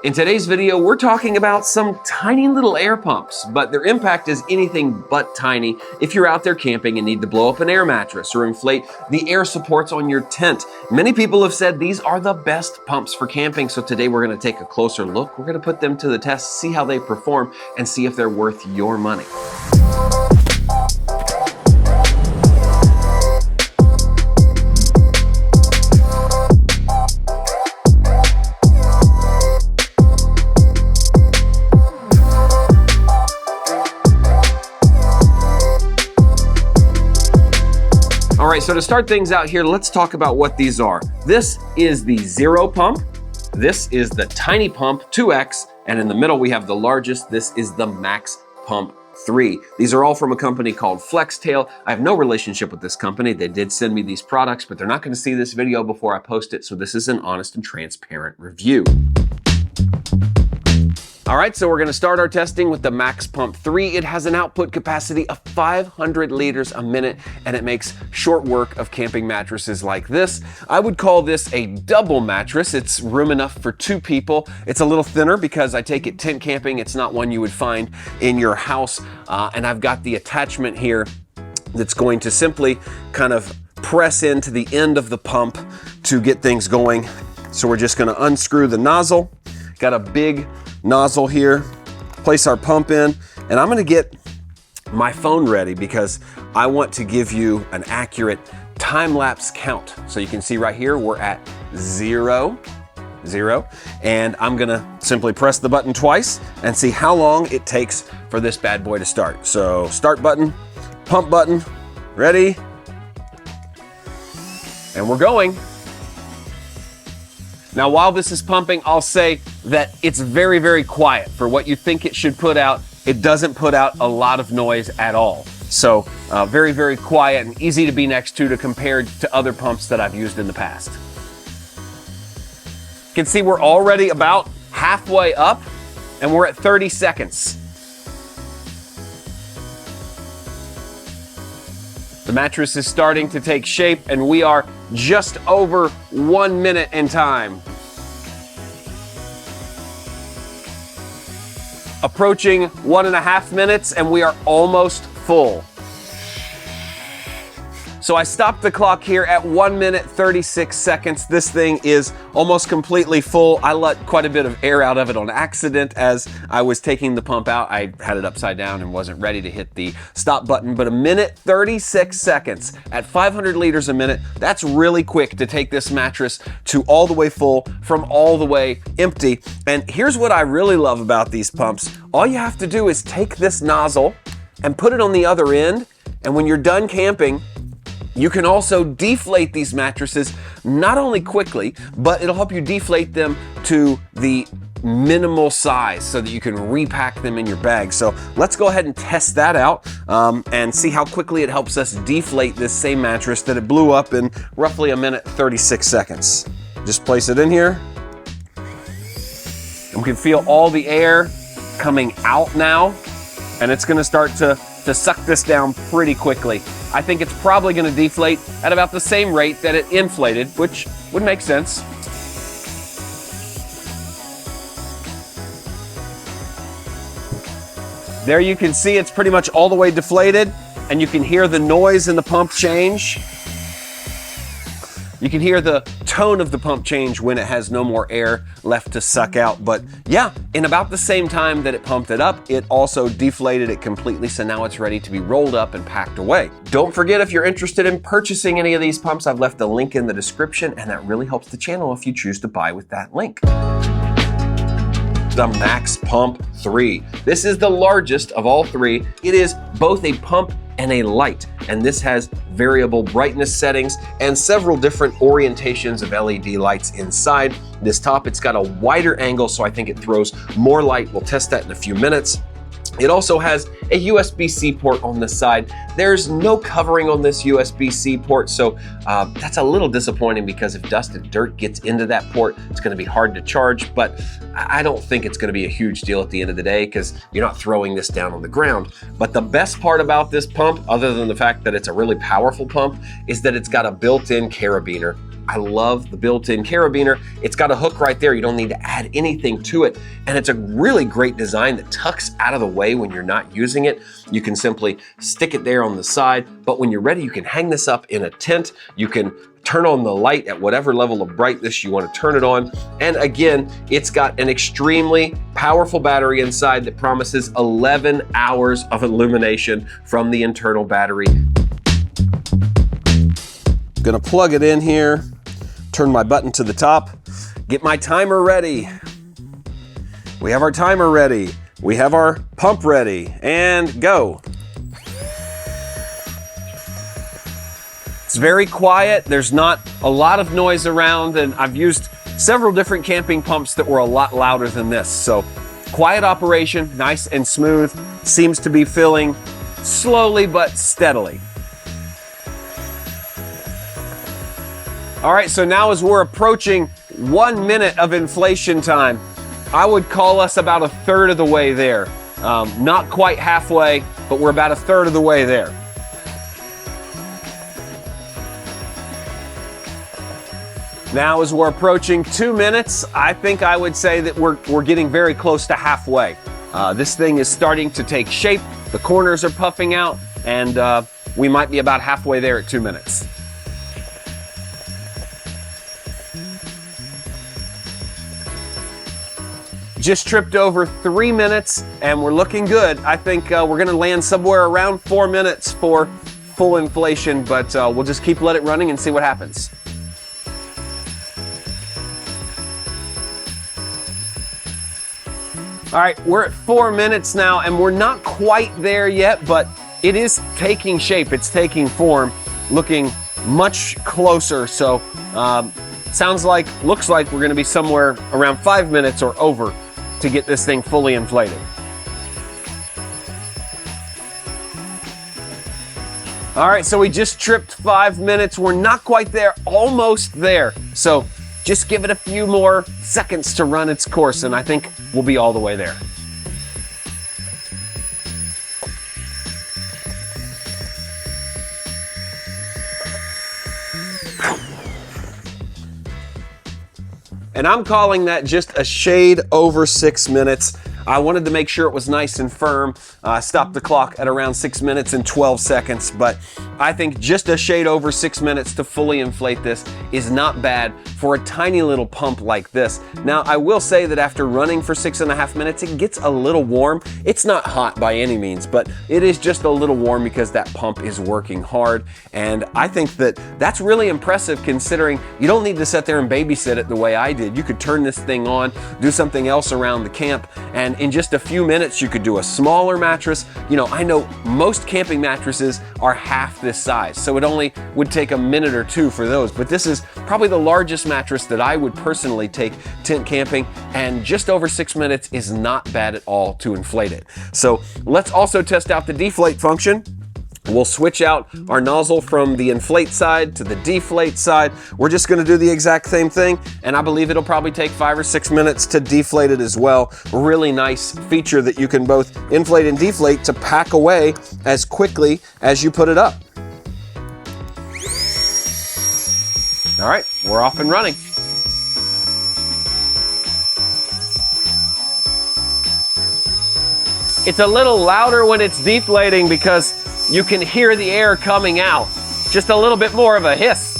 In today's video, we're talking about some tiny little air pumps, but their impact is anything but tiny if you're out there camping and need to blow up an air mattress or inflate the air supports on your tent. Many people have said these are the best pumps for camping, so today we're gonna take a closer look. We're gonna put them to the test, see how they perform, and see if they're worth your money. All right, so to start things out here, let's talk about what these are. This is the Zero pump. This is the Tiny Pump 2X. And in the middle, we have the largest. This is the Max Pump 3. These are all from a company called Flextail. I have no relationship with this company. They did send me these products, but they're not gonna see this video before I post it. So this is an honest and transparent review. All right, so we're gonna start our testing with the Max Pump 3. It has an output capacity of 500 liters a minute, and it makes short work of camping mattresses like this. I would call this a double mattress. It's room enough for 2 people. It's a little thinner because I take it tent camping. It's not one you would find in your house. And I've got the attachment here that's going to simply kind of press into the end of the pump to get things going. So we're just gonna unscrew the nozzle. Got a big nozzle here, place our pump in, and I'm gonna get my phone ready because I want to give you an accurate time-lapse count. So you can see right here, we're at 0, and I'm gonna simply press the button twice and see how long it takes for this bad boy to start. So start button, pump button, ready, and we're going. Now, while this is pumping, I'll say that it's very, very quiet. For what you think it should put out, it doesn't put out a lot of noise at all. So very, very quiet and easy to be next to compared to other pumps that I've used in the past. You can see we're already about halfway up and we're at 30 seconds. The mattress is starting to take shape and we are just over 1 minute in time. Approaching 1.5 minutes and we are almost full. So I stopped the clock here at 1 minute 36 seconds. This thing is almost completely full. I let quite a bit of air out of it on accident as I was taking the pump out. I had it upside down and wasn't ready to hit the stop button, but 1 minute 36 seconds at 500 liters a minute, that's really quick to take this mattress to all the way full from all the way empty. And here's what I really love about these pumps. All you have to do is take this nozzle and put it on the other end, and when you're done camping, you can also deflate these mattresses, not only quickly, but it'll help you deflate them to the minimal size so that you can repack them in your bag. So let's go ahead and test that out and see how quickly it helps us deflate this same mattress that it blew up in roughly 1 minute 36 seconds. Just place it in here. And we can feel all the air coming out now, and it's gonna start to suck this down pretty quickly. I think it's probably gonna deflate at about the same rate that it inflated, which would make sense. There you can see it's pretty much all the way deflated, and you can hear the noise in the pump change. You can hear the tone of the pump change when it has no more air left to suck out. But yeah, in about the same time that it pumped it up, it also deflated it completely. So now it's ready to be rolled up and packed away. Don't forget, if you're interested in purchasing any of these pumps, I've left a link in the description, and that really helps the channel if you choose to buy with that link. The Max Pump 3. This is the largest of all 3. It is both a pump and a light, and this has variable brightness settings and several different orientations of LED lights inside. This top, it's got a wider angle, so I think it throws more light. We'll test that in a few minutes. It also has a USB-C port on the side. There's no covering on this USB-C port, so that's a little disappointing because if dust and dirt gets into that port, it's gonna be hard to charge, but I don't think it's gonna be a huge deal at the end of the day because you're not throwing this down on the ground. But the best part about this pump, other than the fact that it's a really powerful pump, is that it's got a built-in carabiner. I love the built-in carabiner. It's got a hook right there. You don't need to add anything to it. And it's a really great design that tucks out of the way when you're not using it. You can simply stick it there on the side, but when you're ready, you can hang this up in a tent. You can turn on the light at whatever level of brightness you want to turn it on. And again, it's got an extremely powerful battery inside that promises 11 hours of illumination from the internal battery. Gonna plug it in here, turn my button to the top, get my timer ready. We have our timer ready. We have our pump ready, and go. It's very quiet. There's not a lot of noise around, and I've used several different camping pumps that were a lot louder than this. So quiet operation, nice and smooth, seems to be filling slowly but steadily. All right, so now as we're approaching 1 minute of inflation time, I would call us about a third of the way there. Not quite halfway, but we're about a third of the way there. Now as we're approaching 2 minutes, I think I would say that we're getting very close to halfway. This thing is starting to take shape, the corners are puffing out, and we might be about halfway there at 2 minutes. Just tripped over 3 minutes and we're looking good. I think we're gonna land somewhere around 4 minutes for full inflation, but we'll just keep let it running and see what happens. All right, we're at 4 minutes now and we're not quite there yet, but it is taking shape, it's taking form, looking much closer. So looks like we're gonna be somewhere around 5 minutes or over to get this thing fully inflated. All right, so we just tripped 5 minutes. We're not quite there, almost there. So just give it a few more seconds to run its course and I think we'll be all the way there. And I'm calling that just a shade over 6 minutes. I wanted to make sure it was nice and firm. I stopped the clock at around 6 minutes and 12 seconds, but I think just a shade over 6 minutes to fully inflate this is not bad for a tiny little pump like this. Now, I will say that after running for 6.5 minutes, it gets a little warm. It's not hot by any means, but it is just a little warm because that pump is working hard. And I think that that's really impressive considering you don't need to sit there and babysit it the way I did. You could turn this thing on, do something else around the camp, and in just a few minutes, you could do a smaller mattress. You know, I know most camping mattresses are half this size, so it only would take a minute or two for those, but this is probably the largest mattress that I would personally take tent camping, and just over 6 minutes is not bad at all to inflate it. So let's also test out the deflate function. We'll switch out our nozzle from the inflate side to the deflate side. We're just gonna do the exact same thing, and I believe it'll probably take 5 or 6 minutes to deflate it as well. Really nice feature that you can both inflate and deflate to pack away as quickly as you put it up. All right, we're off and running. It's a little louder when it's deflating because you can hear the air coming out. Just a little bit more of a hiss.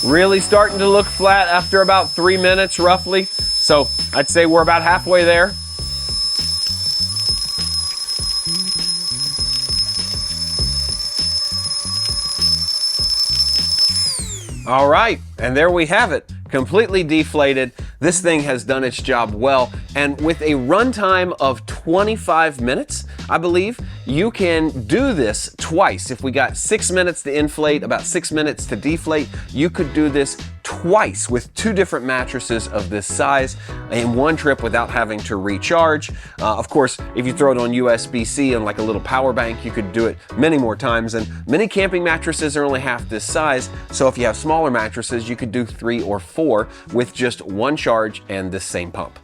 Really starting to look flat after about 3 minutes roughly. So I'd say we're about halfway there. All right, and there we have it, completely deflated. This thing has done its job well, and with a runtime of 25 minutes, I believe, you can do this twice. If we got 6 minutes to inflate, about 6 minutes to deflate, you could do this twice with 2 different mattresses of this size in one trip without having to recharge. Of course, if you throw it on USB-C and like a little power bank, you could do it many more times. And many camping mattresses are only half this size. So if you have smaller mattresses, you could do 3 or 4 with just one charge and this same pump.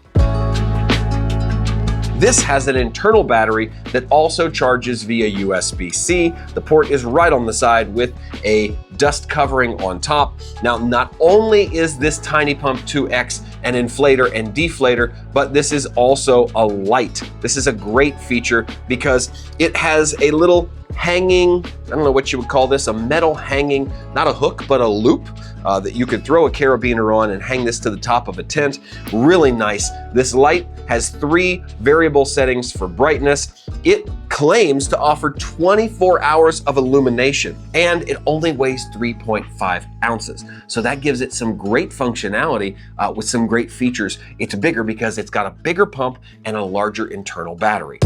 This has an internal battery that also charges via USB-C. The port is right on the side with a dust covering on top. Now, not only is this Tiny Pump 2X an inflator and deflator, but this is also a light. This is a great feature because it has a little hanging, I don't know what you would call this, a metal hanging, not a hook, but a loop that you could throw a carabiner on and hang this to the top of a tent. Really nice. This light has 3 variable settings for brightness. It claims to offer 24 hours of illumination, and it only weighs 3.5 ounces. So that gives it some great functionality with some great features. It's bigger because it's got a bigger pump and a larger internal battery.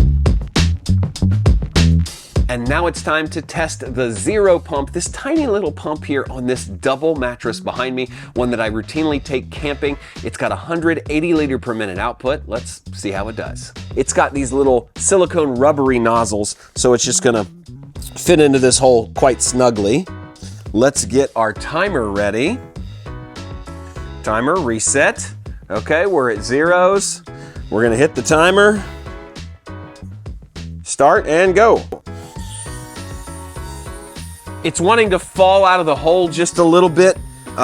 And now it's time to test the Zero Pump, this tiny little pump here on this double mattress behind me, one that I routinely take camping. It's got 180 liter per minute output. Let's see how it does. It's got these little silicone rubbery nozzles, so it's just gonna fit into this hole quite snugly. Let's get our timer ready. Timer reset. Okay, we're at zeros. We're gonna hit the timer. Start and go. It's wanting to fall out of the hole just a little bit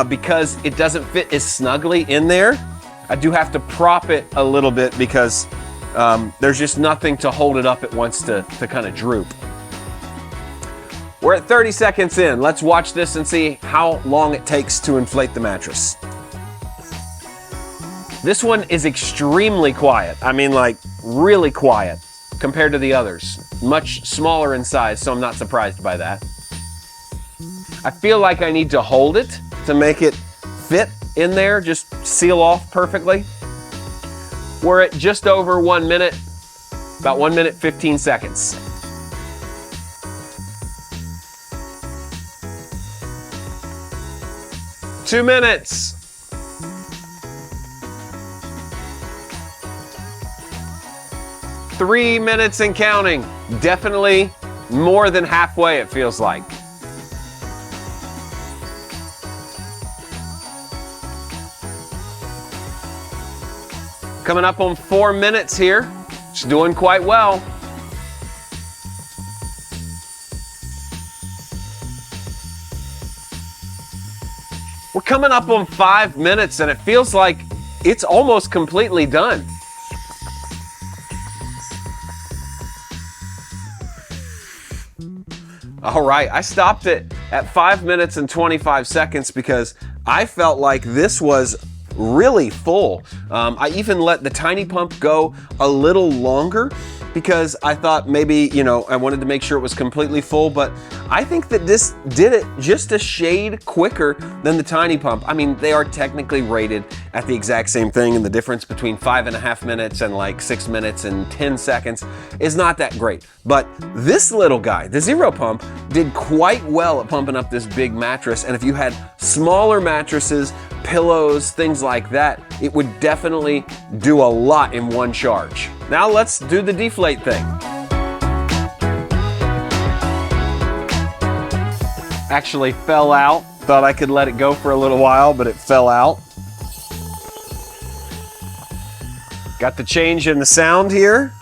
because it doesn't fit as snugly in there. I do have to prop it a little bit because there's just nothing to hold it up. It wants to kind of droop. We're at 30 seconds in. Let's watch this and see how long it takes to inflate the mattress. This one is extremely quiet. I mean, like really quiet compared to the others. Much smaller in size, so I'm not surprised by that. I feel like I need to hold it to make it fit in there, just seal off perfectly. We're at just over 1 minute, about 1 minute, 15 seconds. Two minutes. Three minutes and counting. Definitely more than halfway, it feels like. Coming up on 4 minutes here. It's doing quite well. We're coming up on 5 minutes and it feels like it's almost completely done. All right, I stopped it at 5 minutes and 25 seconds because I felt like this was really full. I even let the tiny pump go a little longer because I thought maybe, you know, I wanted to make sure it was completely full, but I think that this did it just a shade quicker than the tiny pump. I mean, they are technically rated at the exact same thing, and the difference between 5.5 minutes and like 6 minutes and 10 seconds is not that great. But this little guy, the Zero Pump, did quite well at pumping up this big mattress, and if you had smaller mattresses, pillows, things like that, it would definitely do a lot in one charge. Now let's do the deflate thing. Actually fell out. Thought I could let it go for a little while, but it fell out. Got the change in the sound here.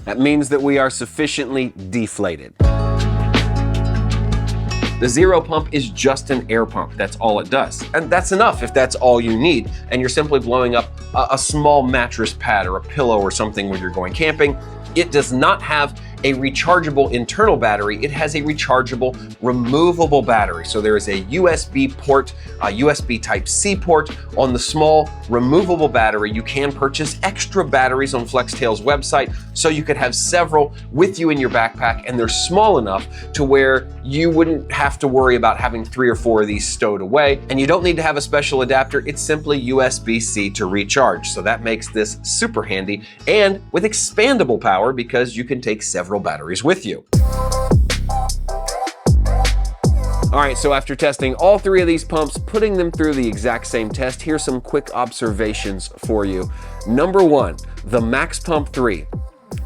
That means that we are sufficiently deflated. The Zero Pump is just an air pump. That's all it does. And that's enough if that's all you need. And you're simply blowing up a small mattress pad or a pillow or something when you're going camping. It does not have a rechargeable internal battery. It has a rechargeable removable battery. So there is a USB port, a USB Type-C port on the small removable battery. You can purchase extra batteries on Flextail's website, so you could have several with you in your backpack, and they're small enough to where you wouldn't have to worry about having 3 or 4 of these stowed away. And you don't need to have a special adapter. It's simply USB-C to recharge. So that makes this super handy, and with expandable power because you can take several batteries with you. All right, so after testing all three of these pumps, putting them through the exact same test, here's some quick observations for you. Number one, the Max Pump 3,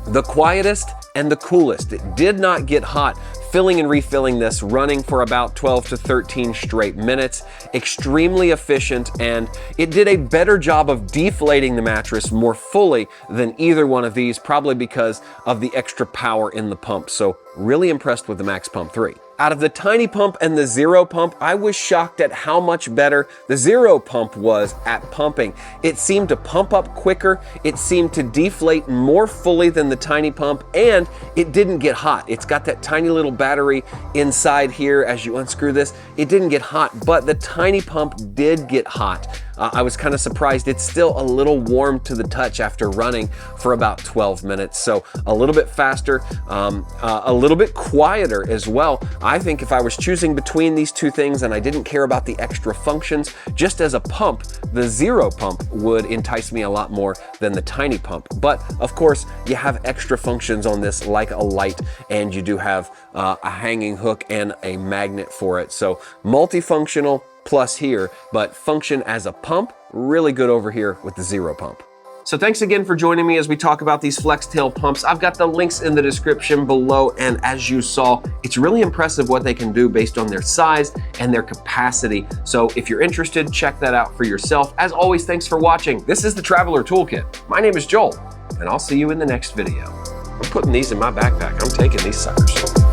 the quietest and the coolest. It did not get hot filling and refilling this, running for about 12 to 13 straight minutes. Extremely efficient, and it did a better job of deflating the mattress more fully than either one of these, probably because of the extra power in the pump. So really impressed with the Max Pump 3. Out of the Tiny Pump and the Zero Pump, I was shocked at how much better the Zero Pump was at pumping. It seemed to pump up quicker, it seemed to deflate more fully than the Tiny Pump, and it didn't get hot. It's got that tiny little battery inside here as you unscrew this. It didn't get hot, but the Tiny Pump did get hot. I was kind of surprised. It's still a little warm to the touch after running for about 12 minutes. So a little bit faster, a little bit quieter as well. I think if I was choosing between these two things and I didn't care about the extra functions, just as a pump, the Zero Pump would entice me a lot more than the Tiny Pump. But of course, you have extra functions on this, like a light, and you do have a hanging hook and a magnet for it. So multifunctional plus here, but function as a pump, really good over here with the Zero Pump. So thanks again for joining me as we talk about these Flextail pumps. I've got the links in the description below, and as you saw, it's really impressive what they can do based on their size and their capacity. So if you're interested, check that out for yourself. As always, thanks for watching. This is the Traveler Toolkit. My name is Joel, and I'll see you in the next video. I'm putting these in my backpack. I'm taking these suckers.